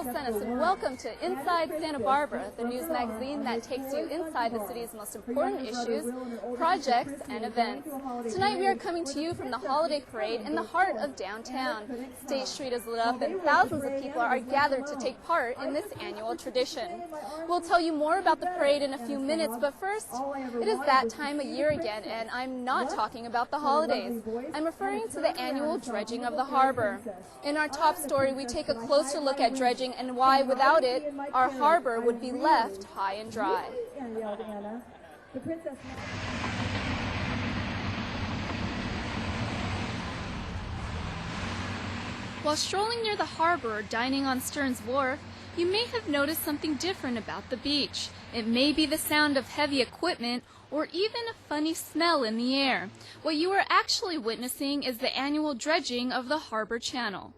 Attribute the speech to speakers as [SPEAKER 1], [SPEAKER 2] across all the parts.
[SPEAKER 1] Sennis, and welcome to Inside Santa Barbara, the news magazine that takes you inside the city's most important issues, projects, and events. Tonight we are coming to you from the holiday parade in the heart of downtown. State Street is lit up and thousands of people are gathered to take part in this annual tradition. We'll tell you more about the parade in a few minutes, but first, it is that time of year again, and I'm not talking about the holidays. I'm referring to the annual dredging of the harbor. In our top story, we take a closer look at dredging and why, without it, our harbor would be left high and dry. While strolling near the harbor or dining on Stearns Wharf, you may have noticed something different about the beach. It may be the sound of heavy equipment or even a funny smell in the air. What you are actually witnessing is the annual dredging of the harbor channel.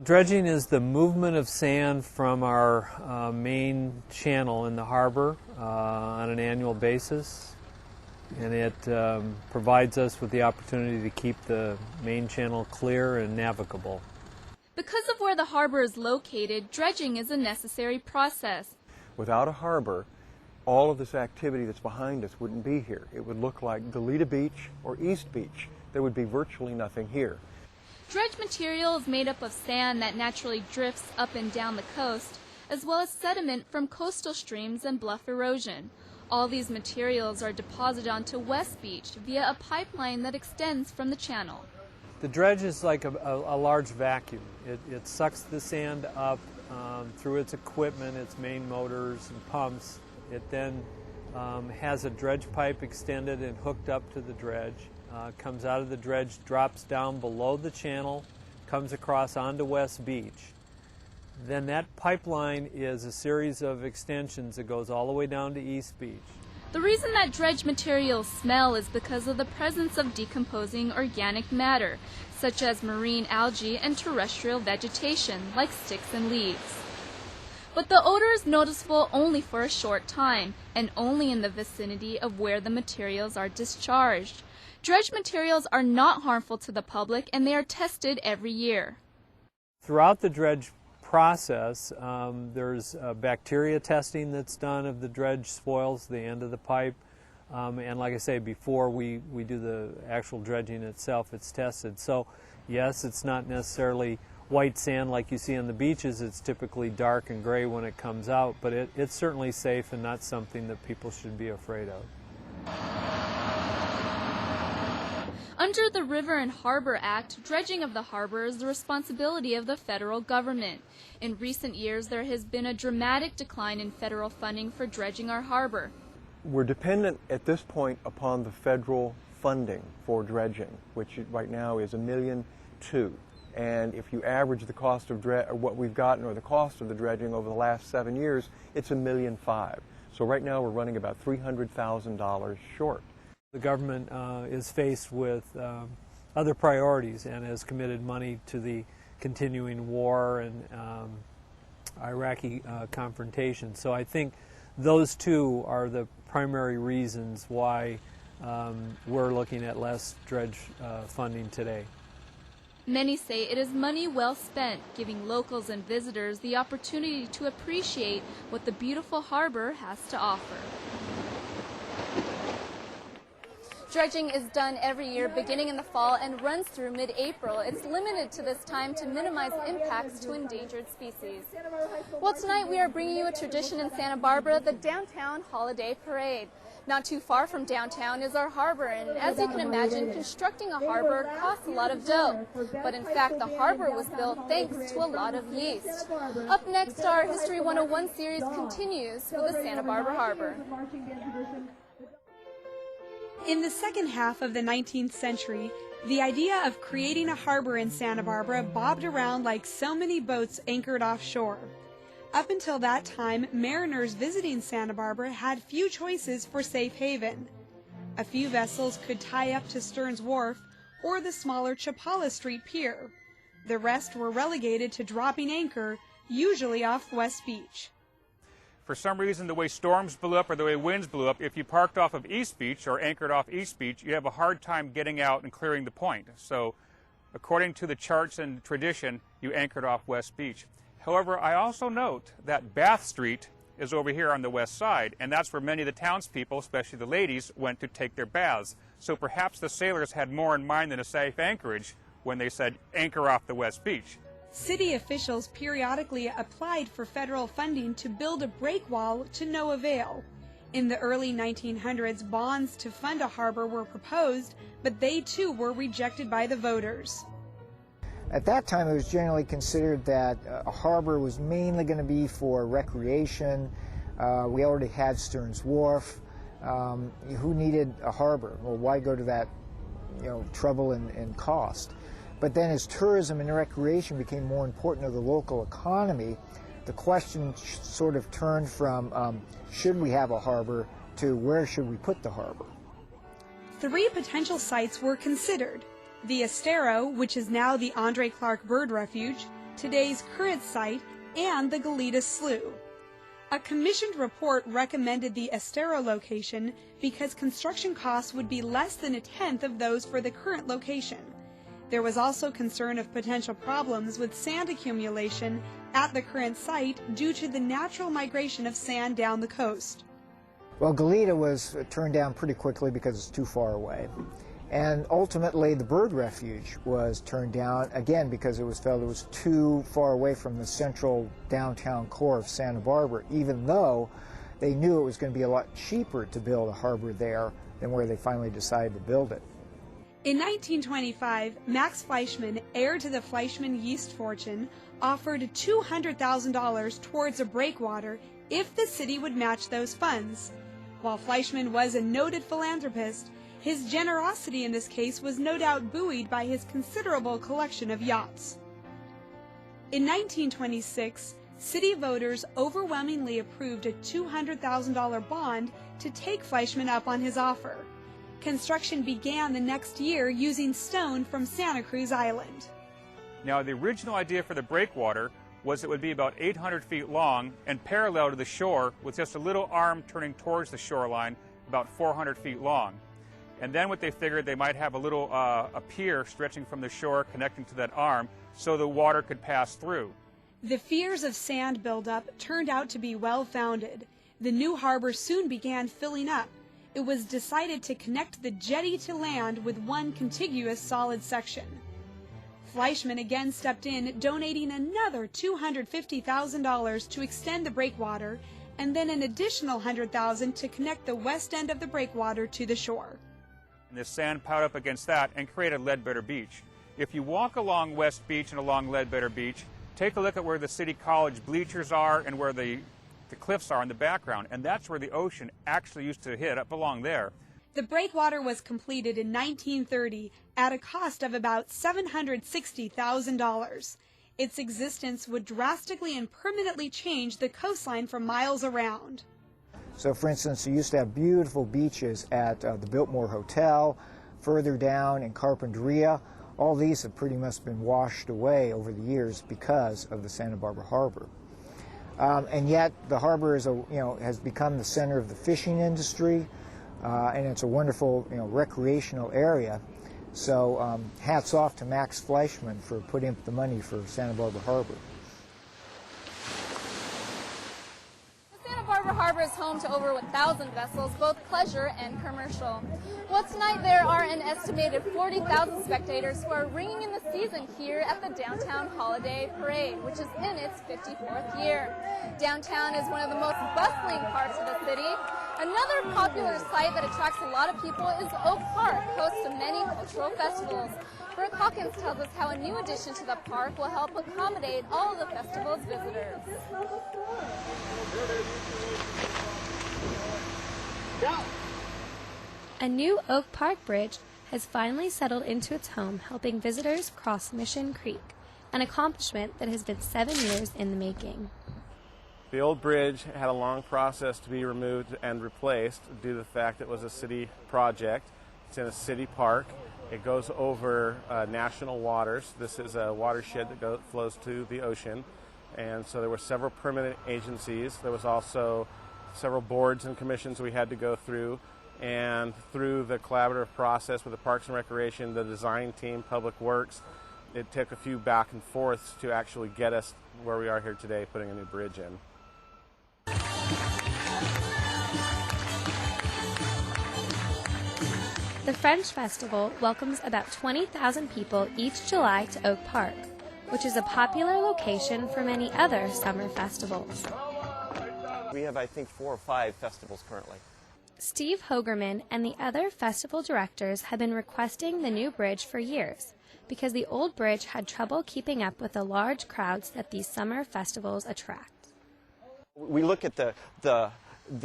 [SPEAKER 2] Dredging is the movement of sand from our main channel in the harbor on an annual basis, and it provides us with the opportunity to keep the main channel clear and navigable.
[SPEAKER 1] Because of where the harbor is located, dredging is a necessary process.
[SPEAKER 3] Without a harbor, all of this activity that's behind us wouldn't be here. It would look like Goleta Beach or East Beach. There would be virtually nothing here.
[SPEAKER 1] Dredge material is made up of sand that naturally drifts up and down the coast, as well as sediment from coastal streams and bluff erosion. All these materials are deposited onto West Beach via a pipeline that extends from the channel.
[SPEAKER 2] The dredge is like a large vacuum. It sucks the sand up through its equipment, its main motors and pumps. It then has a dredge pipe extended and hooked up to the dredge. Comes out of the dredge, drops down below the channel, comes across onto West Beach. Then that pipeline is a series of extensions that goes all the way down to East Beach.
[SPEAKER 1] The reason that dredge materials smell is because of the presence of decomposing organic matter, such as marine algae and terrestrial vegetation, like sticks and leaves. But the odor is noticeable only for a short time, and only in the vicinity of where the materials are discharged. Dredge materials are not harmful to the public, and they are tested every year.
[SPEAKER 2] Throughout the dredge process, there's bacteria testing that's done of the dredge spoils, the end of the pipe, and like I say, before we do the actual dredging itself, it's tested. So yes, it's not necessarily white sand like you see on the beaches. It's typically dark and gray when it comes out, but it's certainly safe and not something that people should be afraid of.
[SPEAKER 1] Under the River and Harbor Act, dredging of the harbor is the responsibility of the federal government. In recent years, there has been a dramatic decline in federal funding for dredging our harbor.
[SPEAKER 3] We're dependent at this point upon the federal funding for dredging, which right now is $1.2 million. And if you average the cost of what we've gotten or the cost of the dredging over the last 7 years, it's $1.5 million. So right now we're running about $300,000 short.
[SPEAKER 2] The government is faced with other priorities and has committed money to the continuing war and Iraqi confrontation. So I think those two are the primary reasons why we're looking at less dredge funding today.
[SPEAKER 1] Many say it is money well spent, giving locals and visitors the opportunity to appreciate what the beautiful harbor has to offer. Dredging is done every year beginning in the fall and runs through mid-April. It's limited to this time to minimize impacts to endangered species. Well, tonight we are bringing you a tradition in Santa Barbara, the Downtown Holiday Parade. Not too far from downtown is our harbor, and as you can imagine, constructing a harbor costs a lot of dough. But in fact, the harbor was built thanks to a lot of yeast. Up next, our History 101 series continues with the Santa Barbara Harbor.
[SPEAKER 4] In the second half of the 19th century, the idea of creating a harbor in Santa Barbara bobbed around like so many boats anchored offshore. Up until that time, mariners visiting Santa Barbara had few choices for safe haven. A few vessels could tie up to Stearns Wharf or the smaller Chapala Street Pier. The rest were relegated to dropping anchor, usually off West Beach.
[SPEAKER 5] For some reason, the way storms blew up or the way winds blew up, if you parked off of East Beach or anchored off East Beach, you have a hard time getting out and clearing the point. So according to the charts and tradition, you anchored off West Beach. However, I also note that Bath Street is over here on the west side, and that's where many of the townspeople, especially the ladies, went to take their baths. So perhaps the sailors had more in mind than a safe anchorage when they said anchor off the West Beach.
[SPEAKER 4] City officials periodically applied for federal funding to build a breakwall to no avail. In the early 1900s, bonds to fund a harbor were proposed, but they too were rejected by the voters.
[SPEAKER 6] At that time, it was generally considered that a harbor was mainly going to be for recreation. We already had Stearns Wharf. Who needed a harbor? Well, why go to that, trouble and cost? But then as tourism and recreation became more important to the local economy, the question sort of turned from should we have a harbor to where should we put the harbor?
[SPEAKER 4] 3 potential sites were considered. The Estero, which is now the Andre Clark Bird Refuge, today's current site, and the Goleta Slough. A commissioned report recommended the Estero location because construction costs would be less than 1/10 of those for the current location. There was also concern of potential problems with sand accumulation at the current site due to the natural migration of sand down the coast.
[SPEAKER 6] Well, Goleta was turned down pretty quickly because it's too far away. And ultimately, the bird refuge was turned down, again, because it was felt it was too far away from the central downtown core of Santa Barbara, even though they knew it was going to be a lot cheaper to build a harbor there than where they finally decided to build it.
[SPEAKER 4] In 1925, Max Fleischmann, heir to the Fleischmann yeast fortune, offered $200,000 towards a breakwater if the city would match those funds. While Fleischmann was a noted philanthropist, his generosity in this case was no doubt buoyed by his considerable collection of yachts. In 1926, city voters overwhelmingly approved a $200,000 bond to take Fleischmann up on his offer. Construction began the next year using stone from Santa Cruz Island.
[SPEAKER 5] Now, the original idea for the breakwater was it would be about 800 feet long and parallel to the shore with just a little arm turning towards the shoreline about 400 feet long. And then what they figured, they might have a little a pier stretching from the shore connecting to that arm so the water could pass through.
[SPEAKER 4] The fears of sand buildup turned out to be well-founded. The new harbor soon began filling up. It was decided to connect the jetty to land with one contiguous solid section. Fleischmann again stepped in, donating another $250,000 to extend the breakwater, and then an additional $100,000 to connect the west end of the breakwater to the shore.
[SPEAKER 5] And the sand piled up against that and created Ledbetter Beach. If you walk along West Beach and along Ledbetter Beach, take a look at where the City College bleachers are and where the cliffs are in the background, and that's where the ocean actually used to hit up along there.
[SPEAKER 4] The breakwater was completed in 1930 at a cost of about $760,000. Its existence would drastically and permanently change the coastline for miles around.
[SPEAKER 6] So, for instance, you used to have beautiful beaches at the Biltmore Hotel, further down in Carpinteria. All these have pretty much been washed away over the years because of the Santa Barbara Harbor. And yet, the harbor is has become the center of the fishing industry, and it's a wonderful recreational area. So, hats off to Max Fleischmann for putting up the money for Santa Barbara Harbor.
[SPEAKER 1] Santa Barbara Harbor is home to over 1,000 vessels, both pleasure and commercial. Well, tonight there are an estimated 40,000 spectators who are ringing in the season here at the Downtown Holiday Parade, which is in its 54th year. Downtown is one of the most bustling parts of the city. Another popular site that attracts a lot of people is Oak Park, host to many cultural festivals. Brooke Hawkins tells us how a new addition to the park will help accommodate all of the festival's visitors.
[SPEAKER 7] A new Oak Park Bridge has finally settled into its home, helping visitors cross Mission Creek, an accomplishment that has been 7 years in the making.
[SPEAKER 8] The old bridge had a long process to be removed and replaced due to the fact it was a city project. It's in a city park. It goes over national waters. This is a watershed that flows to the ocean. And so there were several permanent agencies. There was also several boards and commissions we had to go through. And through the collaborative process with the Parks and Recreation, the design team, Public Works, It took a few back and forths to actually get us where we are here today, putting a new bridge in.
[SPEAKER 7] The French Festival welcomes about 20,000 people each July to Oak Park, which is a popular location for many other summer festivals.
[SPEAKER 9] We have, I think, 4 or 5 festivals currently.
[SPEAKER 7] Steve Hogerman and the other festival directors have been requesting the new bridge for years because the old bridge had trouble keeping up with the large crowds that these summer festivals attract.
[SPEAKER 9] We look at the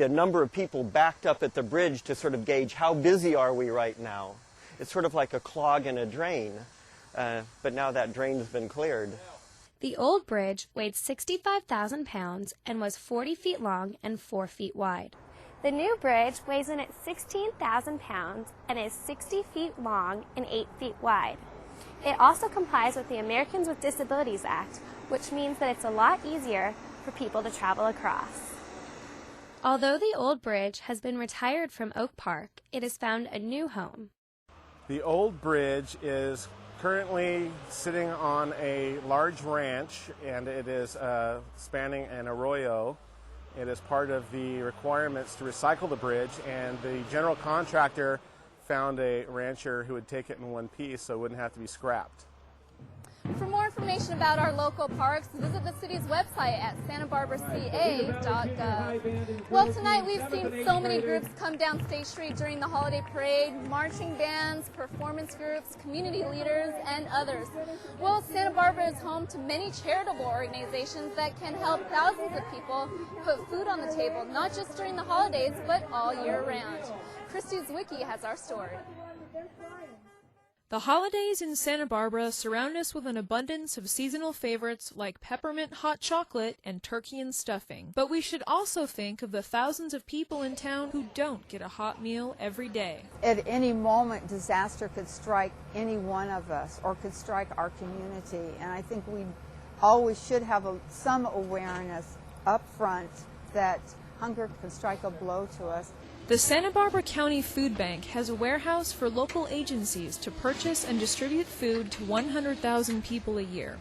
[SPEAKER 9] number of people backed up at the bridge to sort of gauge how busy are we right now. It's sort of like a clog in a drain, but now that drain has been cleared.
[SPEAKER 7] The old bridge weighed 65,000 pounds and was 40 feet long and 4 feet wide. The new bridge weighs in at 16,000 pounds and is 60 feet long and 8 feet wide. It also complies with the Americans with Disabilities Act, which means that it's a lot easier for people to travel across. Although the old bridge has been retired from Oak Park, it has found a new home.
[SPEAKER 8] The old bridge is currently sitting on a large ranch, and it is spanning an arroyo. It is part of the requirements to recycle the bridge, and the general contractor found a rancher who would take it in one piece so it wouldn't have to be scrapped.
[SPEAKER 1] For more information about our local parks, visit the city's website at santabarbaraca.gov. Well, tonight we've seen so many groups come down State Street during the holiday parade, marching bands, performance groups, community leaders, and others. Well, Santa Barbara is home to many charitable organizations that can help thousands of people put food on the table, not just during the holidays, but all year round. Christy Zwicky has our story.
[SPEAKER 10] The holidays in Santa Barbara surround us with an abundance of seasonal favorites like peppermint hot chocolate and turkey and stuffing. But we should also think of the thousands of people in town who don't get a hot meal every day.
[SPEAKER 11] At any moment, disaster could strike any one of us or could strike our community. And I think we always should have some awareness up front that hunger can strike a blow to us.
[SPEAKER 10] The Santa Barbara County Food Bank has a warehouse for local agencies to purchase and distribute food to 100,000 people a year.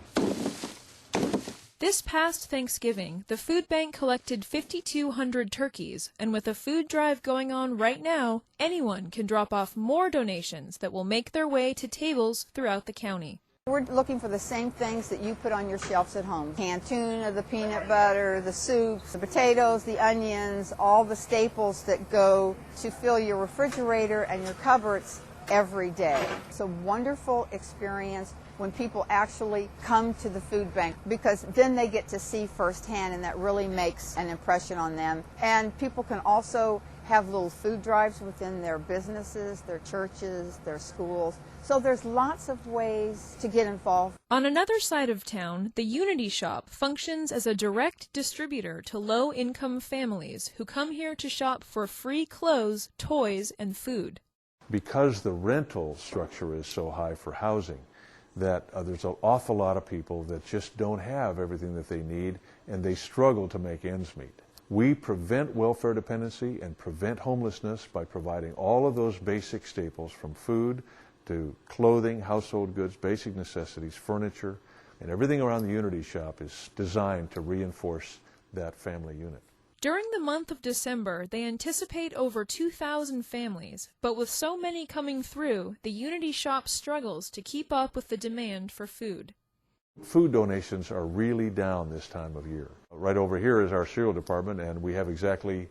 [SPEAKER 10] This past Thanksgiving, the food bank collected 5,200 turkeys, and with a food drive going on right now, anyone can drop off more donations that will make their way to tables throughout the county.
[SPEAKER 11] We're looking for the same things that you put on your shelves at home. Canned tuna, the peanut butter, the soups, the potatoes, the onions, all the staples that go to fill your refrigerator and your cupboards every day. It's a wonderful experience when people actually come to the food bank, because then they get to see firsthand, and that really makes an impression on them. And people can also have little food drives within their businesses, their churches, their schools. So there's lots of ways to get involved.
[SPEAKER 10] On another side of town, the Unity Shop functions as a direct distributor to low-income families who come here to shop for free clothes, toys, and food.
[SPEAKER 12] Because the rental structure is so high for housing, that there's an awful lot of people that just don't have everything that they need, and they struggle to make ends meet. We prevent welfare dependency and prevent homelessness by providing all of those basic staples, from food to clothing, household goods, basic necessities, furniture, and everything around the Unity Shop is designed to reinforce that family unit.
[SPEAKER 10] During the month of December, they anticipate over 2,000 families, but with so many coming through, the Unity Shop struggles to keep up with the demand for food.
[SPEAKER 12] Food donations are really down this time of year. Right over here is our cereal department, and we have exactly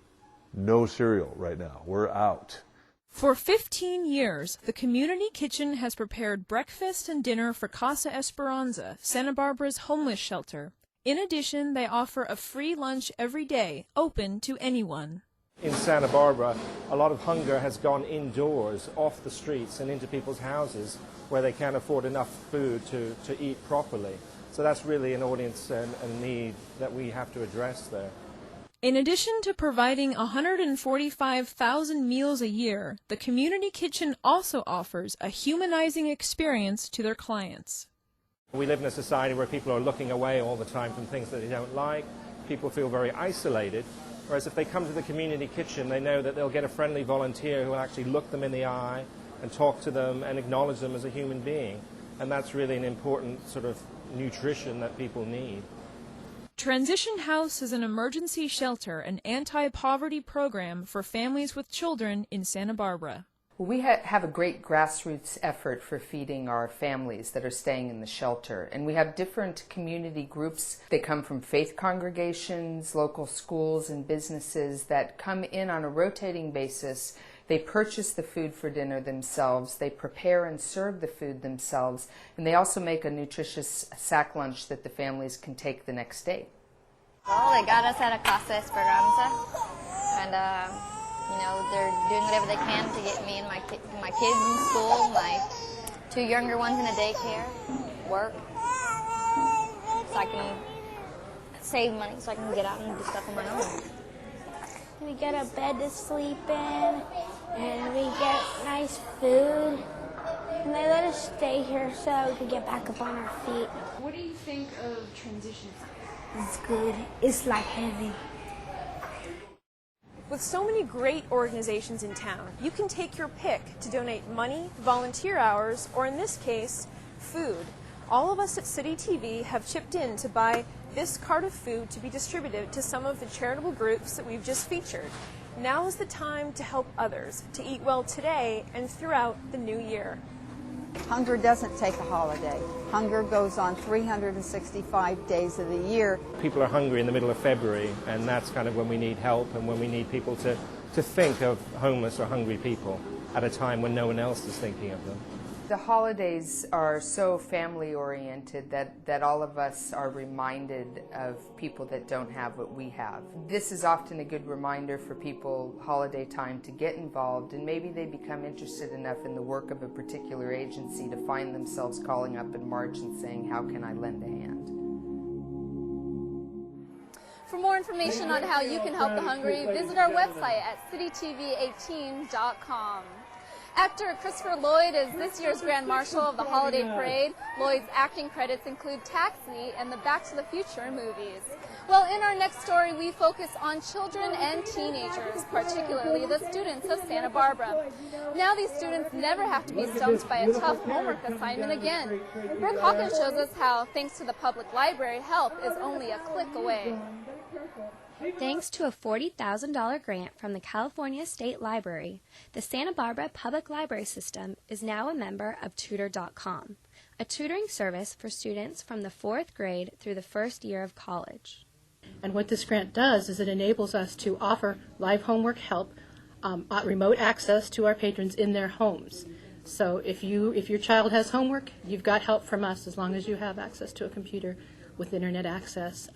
[SPEAKER 12] no cereal right now. We're out.
[SPEAKER 10] For 15 years, the community kitchen has prepared breakfast and dinner for Casa Esperanza, Santa Barbara's homeless shelter. In addition, they offer a free lunch every day, open to anyone.
[SPEAKER 13] In Santa Barbara, a lot of hunger has gone indoors, off the streets and into people's houses where they can't afford enough food to eat properly. So that's really an audience and a need that we have to address there.
[SPEAKER 10] In addition to providing 145,000 meals a year, the community kitchen also offers a humanizing experience to their clients.
[SPEAKER 13] We live in a society where people are looking away all the time from things that they don't like. People feel very isolated. Whereas if they come to the community kitchen, they know that they'll get a friendly volunteer who will actually look them in the eye and talk to them and acknowledge them as a human being. and that's really an important sort of nutrition that people need.
[SPEAKER 10] Transition House is an emergency shelter and anti-poverty program for families with children in Santa Barbara.
[SPEAKER 14] We have a great grassroots effort for feeding our families that are staying in the shelter. And we have different community groups. They come from faith congregations, local schools, and businesses that come in on a rotating basis. They purchase the food for dinner themselves. They prepare and serve the food themselves. And they also make a nutritious sack lunch that the families can take the next day.
[SPEAKER 15] Well, they got us at a Casa Esperanza. And, you know, they're doing whatever they can to get me and my kids in school, my 2 younger ones in a daycare, work, so I can save money so I can get out and do stuff on my own.
[SPEAKER 7] We get a bed to sleep in, and we get nice food, and they let us stay here so we could get back up on our feet.
[SPEAKER 16] What do you think of Transition?
[SPEAKER 7] It's good. It's like heaven.
[SPEAKER 17] With so many great organizations in town, you can take your pick to donate money, volunteer hours, or in this case, food. All of us at City TV have chipped in to buy this cart of food to be distributed to some of the charitable groups that we've just featured. Now is the time to help others, to eat well today and throughout the new year.
[SPEAKER 11] Hunger doesn't take a holiday. Hunger goes on 365 days of the year.
[SPEAKER 13] People are hungry in the middle of February, and that's kind of when we need help and when we need people to think of homeless or hungry people at a time when no one else is thinking of them.
[SPEAKER 14] The holidays are so family-oriented that all of us are reminded of people that don't have what we have. This is often a good reminder for people holiday time to get involved, and maybe they become interested enough in the work of a particular agency to find themselves calling up in March and saying, how can I lend a hand?
[SPEAKER 1] For more information on how you can help the hungry, visit our website at citytv18.com. Actor Christopher Lloyd is this year's Grand Marshal of the Holiday Parade. Lloyd's acting credits include Taxi and the Back to the Future movies. Well, in our next story, we focus on children and teenagers, particularly the students of Santa Barbara. Now these students never have to be stumped by a tough homework assignment again. Brooke Hawkins shows us how, thanks to the public library, help is only a click away.
[SPEAKER 7] Thanks to a $40,000 grant from the California State Library, the Santa Barbara Public Library System is now a member of Tutor.com, a tutoring service for students from the 4th grade through the first year of college.
[SPEAKER 18] And what this grant does is it enables us to offer live homework help, remote access to our patrons in their homes. So if your child has homework, you've got help from us as long as you have access to a computer with internet access.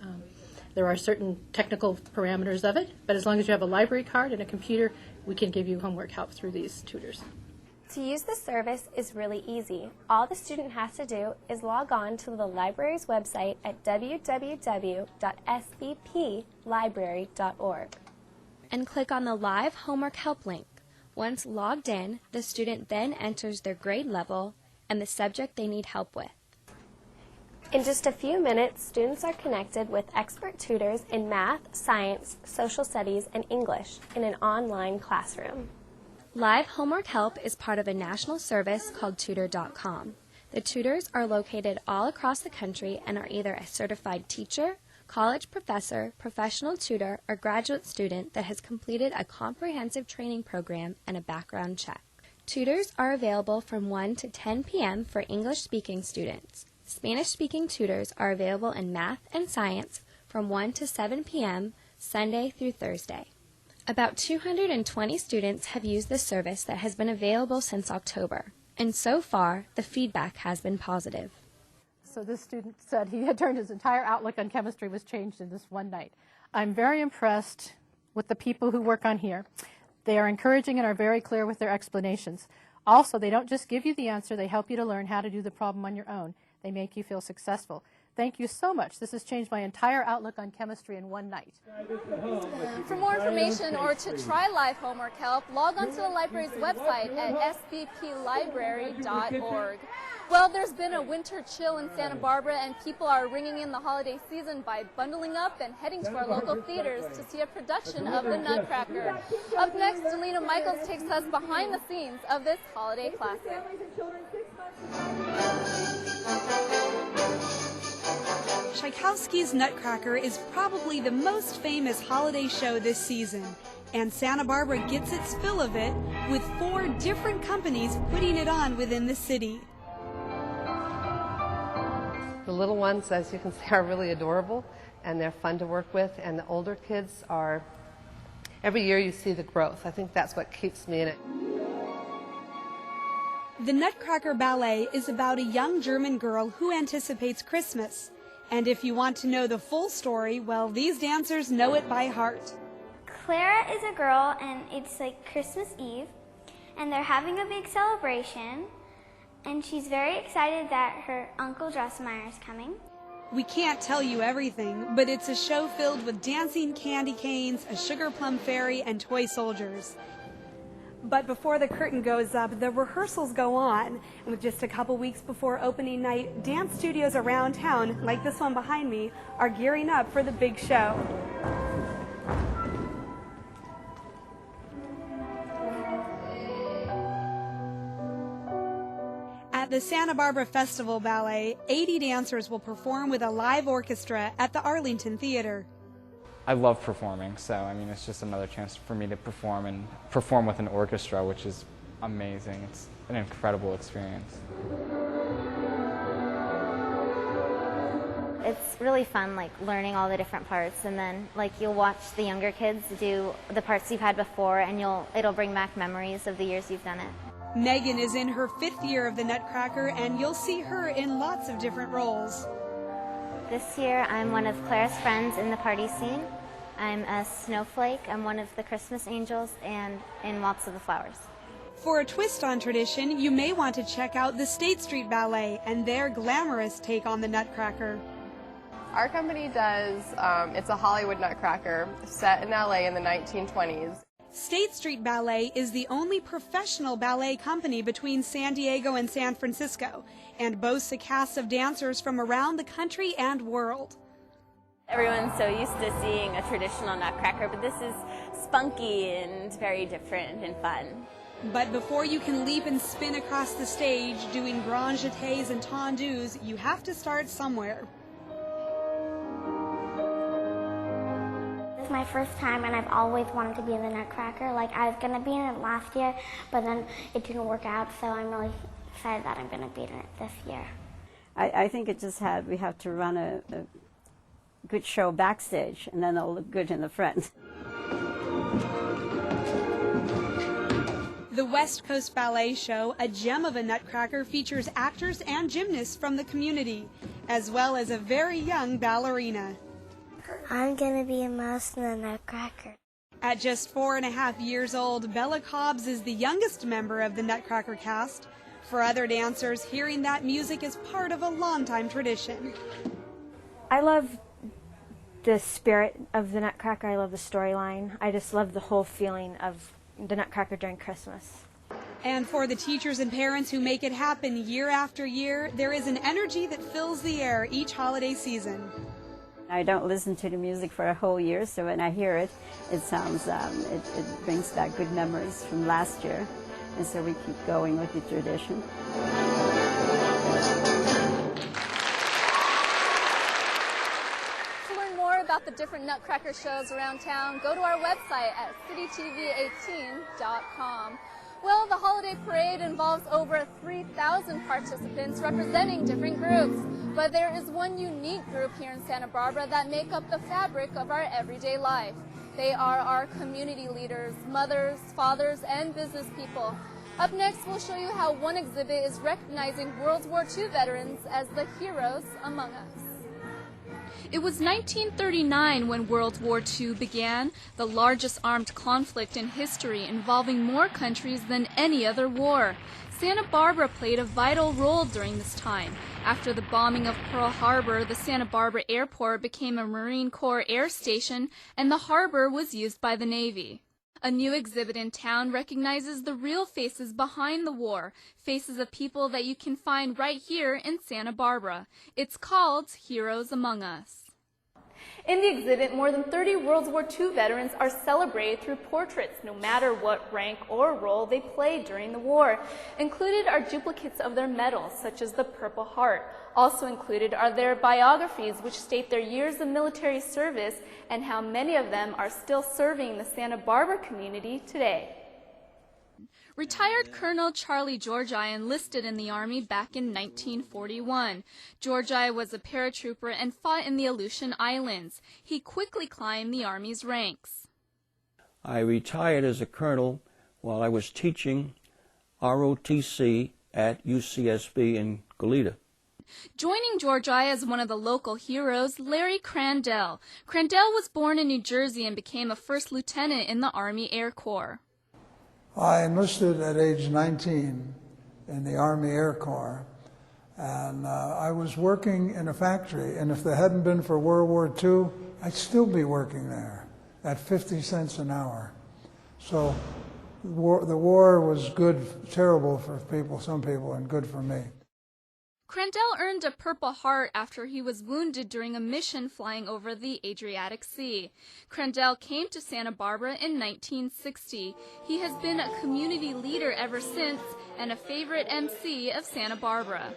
[SPEAKER 18] There are certain technical parameters of it, but as long as you have a library card and a computer, we can give you homework help through these tutors.
[SPEAKER 7] To use the service is really easy. All the student has to do is log on to the library's website at www.sbplibrary.org and click on the Live Homework Help link. Once logged in, the student then enters their grade level and the subject they need help with. In just a few minutes, students are connected with expert tutors in math, science, social studies, and English in an online classroom. Live Homework Help is part of a national service called Tutor.com. The tutors are located all across the country and are either a certified teacher, college professor, professional tutor, or graduate student that has completed a comprehensive training program and a background check. Tutors are available from 1 to 10 p.m. for English-speaking students. Spanish-speaking tutors are available in math and science from 1 to 7 p.m. Sunday through Thursday. About 220 students have used this service that has been available since October, and so far the feedback has been positive.
[SPEAKER 19] So this student said he had turned his entire outlook on chemistry was changed in this one night. I'm very impressed with the people who work on here. They are encouraging and are very clear with their explanations. Also, they don't just give you the answer, they help you to learn how to do the problem on your own. They make you feel successful. Thank you so much. This has changed my entire outlook on chemistry in one night.
[SPEAKER 1] For more information or to try Live Homework Help, log on to the library's website at sbplibrary.org. Well, there's been a winter chill in Santa Barbara, and people are ringing in the holiday season by bundling up and heading to our local theaters to see a production of the Nutcracker. Up next, Delina Michaels takes us behind the scenes of this holiday classic.
[SPEAKER 4] Tchaikovsky's Nutcracker is probably the most famous holiday show this season, and Santa Barbara gets its fill of it with 4 different companies putting it on within the city.
[SPEAKER 20] The little ones, as you can see, are really adorable, and they're fun to work with, and the older kids are, every year you see the growth. I think that's what keeps me in it.
[SPEAKER 4] The Nutcracker Ballet is about a young German girl who anticipates Christmas. And if you want to know the full story, well, these dancers know it by heart.
[SPEAKER 7] Clara is a girl, and it's like Christmas Eve, and they're having a big celebration, and she's very excited that her Uncle Drosselmeyer is coming.
[SPEAKER 4] We can't tell you everything, but it's a show filled with dancing candy canes, a sugar plum fairy, and toy soldiers. But before the curtain goes up, the rehearsals go on. And with just a couple weeks before opening night, dance studios around town, like this one behind me, are gearing up for the big show. At the Santa Barbara Festival Ballet, 80 dancers will perform with a live orchestra at the Arlington Theater.
[SPEAKER 21] I love performing, so I mean it's just another chance for me to perform with an orchestra, which is amazing. It's an incredible experience.
[SPEAKER 22] It's really fun, like learning all the different parts, and then like you'll watch the younger kids do the parts you've had before, and it'll bring back memories of the years you've done it.
[SPEAKER 4] Megan is in her 5th year of the Nutcracker, and you'll see her in lots of different roles.
[SPEAKER 22] This year I'm one of Claire's friends in the party scene. I'm a snowflake, I'm one of the Christmas angels, and in Waltz of the Flowers.
[SPEAKER 4] For a twist on tradition, you may want to check out the State Street Ballet and their glamorous take on the Nutcracker.
[SPEAKER 23] Our company does, it's a Hollywood Nutcracker set in LA in the 1920s.
[SPEAKER 4] State Street Ballet is the only professional ballet company between San Diego and San Francisco, and boasts a cast of dancers from around the country and world.
[SPEAKER 24] Everyone's so used to seeing a traditional Nutcracker, but this is spunky and very different and fun.
[SPEAKER 4] But before you can leap and spin across the stage doing grand jetés and tendus, you have to start somewhere.
[SPEAKER 7] This is my first time, and I've always wanted to be in the Nutcracker. Like, I was going to be in it last year, but then it didn't work out, so I'm really excited that I'm going to be in it this year.
[SPEAKER 25] I think we have to run a good show backstage, and then it'll look good in the front.
[SPEAKER 4] The West Coast Ballet Show, a gem of a Nutcracker, features actors and gymnasts from the community, as well as a very young ballerina.
[SPEAKER 7] I'm going to be immersed in the Nutcracker.
[SPEAKER 4] At just 4.5 years old, Bella Cobbs is the youngest member of the Nutcracker cast. For other dancers, hearing that music is part of a longtime tradition.
[SPEAKER 26] I love the spirit of the Nutcracker. I love the storyline. I just love the whole feeling of the Nutcracker during Christmas.
[SPEAKER 4] And for the teachers and parents who make it happen year after year, there is an energy that fills the air each holiday season.
[SPEAKER 25] I don't listen to the music for a whole year, so when I hear it, it sounds, it brings back good memories from last year. And so we keep going with the tradition.
[SPEAKER 1] To learn more about the different Nutcracker shows around town, go to our website at citytv18.com. Well, the holiday parade involves over 3,000 participants representing different groups. But there is one unique group here in Santa Barbara that make up the fabric of our everyday life. They are our community leaders, mothers, fathers, and business people. Up next, we'll show you how one exhibit is recognizing World War II veterans as the heroes among us. It was 1939 when World War II began, the largest armed conflict in history involving more countries than any other war. Santa Barbara played a vital role during this time. After the bombing of Pearl Harbor, the Santa Barbara Airport became a Marine Corps air station, and the harbor was used by the Navy. A new exhibit in town recognizes the real faces behind the war, faces of people that you can find right here in Santa Barbara. It's called Heroes Among Us. In the exhibit, more than 30 World War II veterans are celebrated through portraits, no matter what rank or role they played during the war. Included are duplicates of their medals, such as the Purple Heart. Also included are their biographies, which state their years of military service and how many of them are still serving the Santa Barbara community today. Retired Colonel Charlie Georgi enlisted in the Army back in 1941. Georgi was a paratrooper and fought in the Aleutian Islands. He quickly climbed the Army's ranks.
[SPEAKER 2] I retired as a colonel while I was teaching ROTC at UCSB in Goleta.
[SPEAKER 1] Joining Georgi as one of the local heroes, Larry Crandell. Crandell was born in New Jersey and became a first lieutenant in the Army Air Corps.
[SPEAKER 3] I enlisted at age 19 in the Army Air Corps, and I was working in a factory, and if there hadn't been for World War II, I'd still be working there at 50 cents an hour. So the war was good, terrible for people, some people, and good for me.
[SPEAKER 1] Crandell earned a Purple Heart after he was wounded during a mission flying over the Adriatic Sea. Crandell came to Santa Barbara in 1960. He has been a community leader ever since and a favorite MC of Santa Barbara.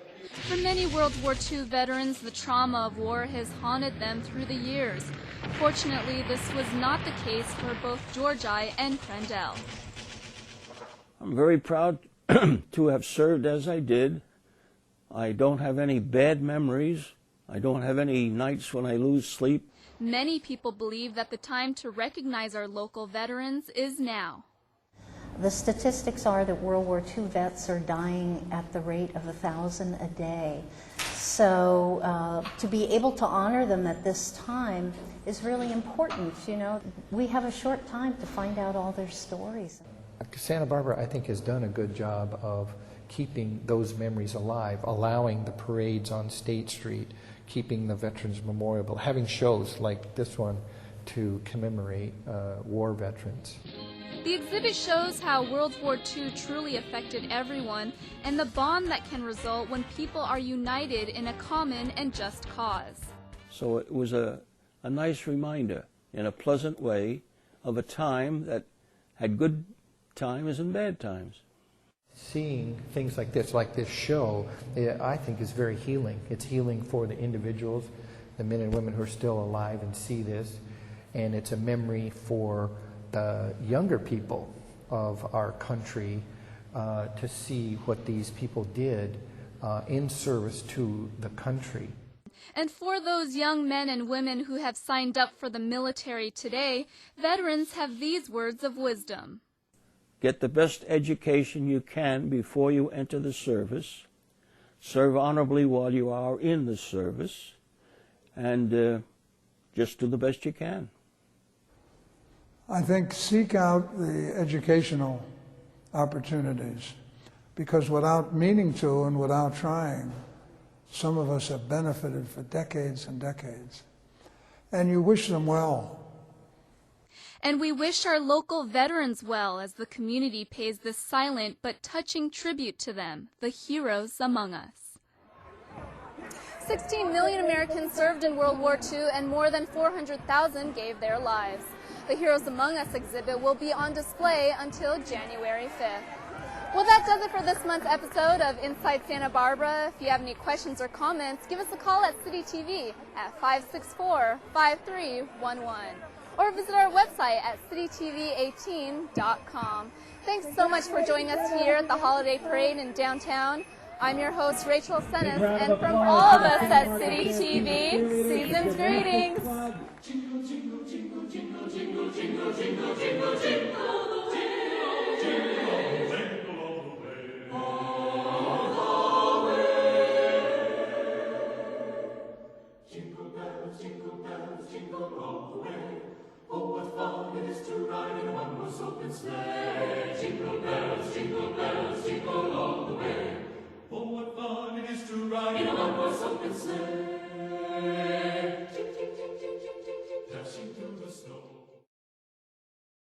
[SPEAKER 1] For many World War II veterans, the trauma of war has haunted them through the years. Fortunately, this was not the case for both Georgi and Crandell.
[SPEAKER 2] I'm very proud to have served as I did. I don't have any bad memories. I don't have any nights when I lose sleep.
[SPEAKER 1] Many people believe that the time to recognize our local veterans is now.
[SPEAKER 5] The statistics are that World War II vets are dying at the rate of 1,000 a day. So to be able to honor them at this time is really important. You know, we have a short time to find out all their stories.
[SPEAKER 6] Santa Barbara, I think, has done a good job of keeping those memories alive, allowing the parades on State Street, keeping the Veterans Memorial, having shows like this one to commemorate war veterans.
[SPEAKER 1] The exhibit shows how World War II truly affected everyone and the bond that can result when people are united in a common and just cause.
[SPEAKER 2] So it was a nice reminder, in a pleasant way, of a time that had good times and bad times.
[SPEAKER 6] Seeing things like this show, I think is very healing. It's healing for the individuals, the men and women who are still alive and see this, and it's a memory for the younger people of our country to see what these people did in service to the country.
[SPEAKER 1] And for those young men and women who have signed up for the military today, veterans have these words of wisdom.
[SPEAKER 2] Get the best education you can before you enter the service. Serve honorably while you are in the service. And just do the best you can.
[SPEAKER 3] I think seek out the educational opportunities, because without meaning to and without trying, some of us have benefited for decades and decades. And you wish them well.
[SPEAKER 1] And we wish our local veterans well as the community pays this silent but touching tribute to them, the heroes among us. 16 million Americans served in World War II and more than 400,000 gave their lives. The Heroes Among Us exhibit will be on display until January 5th. Well, that does it for this month's episode of Inside Santa Barbara. If you have any questions or comments, give us a call at City TV at 564-5311. Or visit our website at citytv18.com. Thanks so much for joining us here at the Holiday Parade in downtown. I'm your host, Rachel Senes, and from all of us at City TV, season's greetings.
[SPEAKER 8] Jingle, jingle, jingle, jingle, jingle, jingle, jingle, jingle, jingle all the way. Jingle all the way. All the way. Jingle bells, jingle all the way. Oh, what fun it is to ride in a one-horse open sleigh. Jingle bells, jingle all the way. Oh, what fun it is to ride in a one-horse open sleigh. Dashing through the snow.